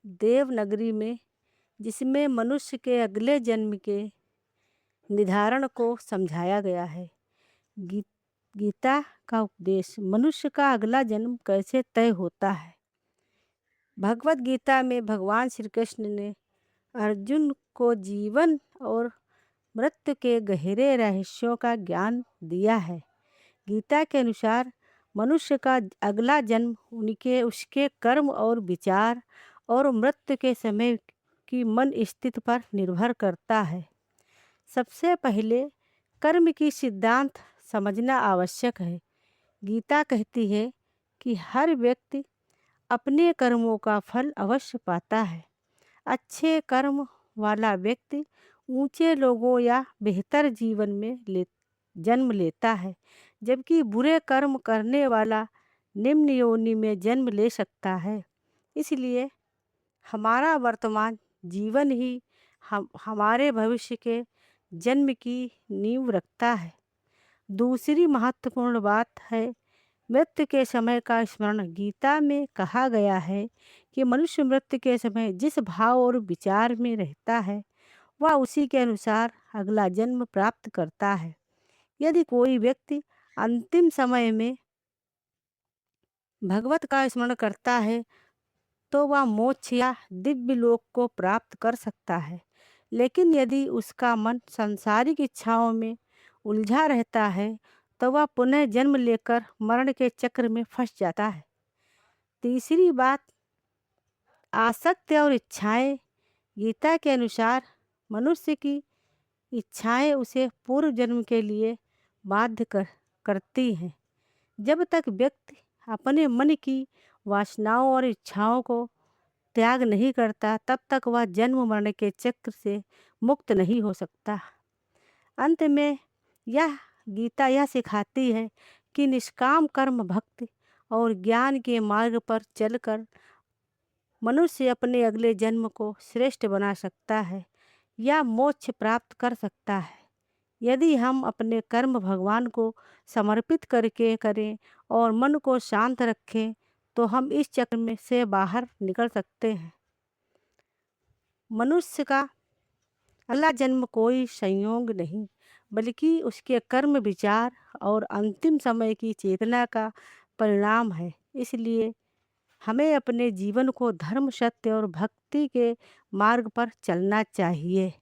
देवनागरी में, जिसमें मनुष्य के अगले जन्म के निर्धारण को समझाया गया है। गी, गीता का उपदेश मनुष्य का अगला जन्म कैसे तय होता है। भगवत गीता में भगवान श्री कृष्ण ने अर्जुन को जीवन और मृत्यु के गहरे रहस्यों का ज्ञान दिया है। गीता के अनुसार मनुष्य का अगला जन्म उनके उसके कर्म और विचार और मृत्यु के समय की मन स्थिति पर निर्भर करता है। सबसे पहले कर्म की सिद्धांत समझना आवश्यक है। गीता कहती है कि हर व्यक्ति अपने कर्मों का फल अवश्य पाता है। अच्छे कर्म वाला व्यक्ति ऊंचे लोगों या बेहतर जीवन में जन्म लेता है, जबकि बुरे कर्म करने वाला निम्न योनि में जन्म ले सकता है। इसलिए हमारा वर्तमान जीवन ही हमारे भविष्य के जन्म की नींव रखता है। दूसरी महत्वपूर्ण बात है मृत्यु के समय का स्मरण। गीता में कहा गया है कि मनुष्य मृत्यु के समय जिस भाव और विचार में रहता है वह उसी के अनुसार अगला जन्म प्राप्त करता है। यदि कोई व्यक्ति अंतिम समय में भगवत का स्मरण करता है तो वह मोक्ष या दिव्य लोक को प्राप्त कर सकता है। लेकिन यदि उसका मन सांसारिक इच्छाओं में उलझा रहता है तो वह पुनः जन्म लेकर मरण के चक्र में फंस जाता है। तीसरी बात, आसक्ति और इच्छाएं। गीता के अनुसार मनुष्य की इच्छाएं उसे पूर्व जन्म के लिए बाध्य करती हैं। जब तक व्यक्ति अपने मन की वासनाओं और इच्छाओं को त्याग नहीं करता तब तक वह जन्म मरण के चक्र से मुक्त नहीं हो सकता। अंत में यह गीता यह सिखाती है कि निष्काम कर्म, भक्ति और ज्ञान के मार्ग पर चलकर मनुष्य अपने अगले जन्म को श्रेष्ठ बना सकता है या मोक्ष प्राप्त कर सकता है। यदि हम अपने कर्म भगवान को समर्पित करके करें और मन को शांत रखें तो हम इस चक्र में से बाहर निकल सकते हैं। मनुष्य का अगला जन्म कोई संयोग नहीं, बल्कि उसके कर्म, विचार और अंतिम समय की चेतना का परिणाम है। इसलिए हमें अपने जीवन को धर्म, सत्य और भक्ति के मार्ग पर चलना चाहिए।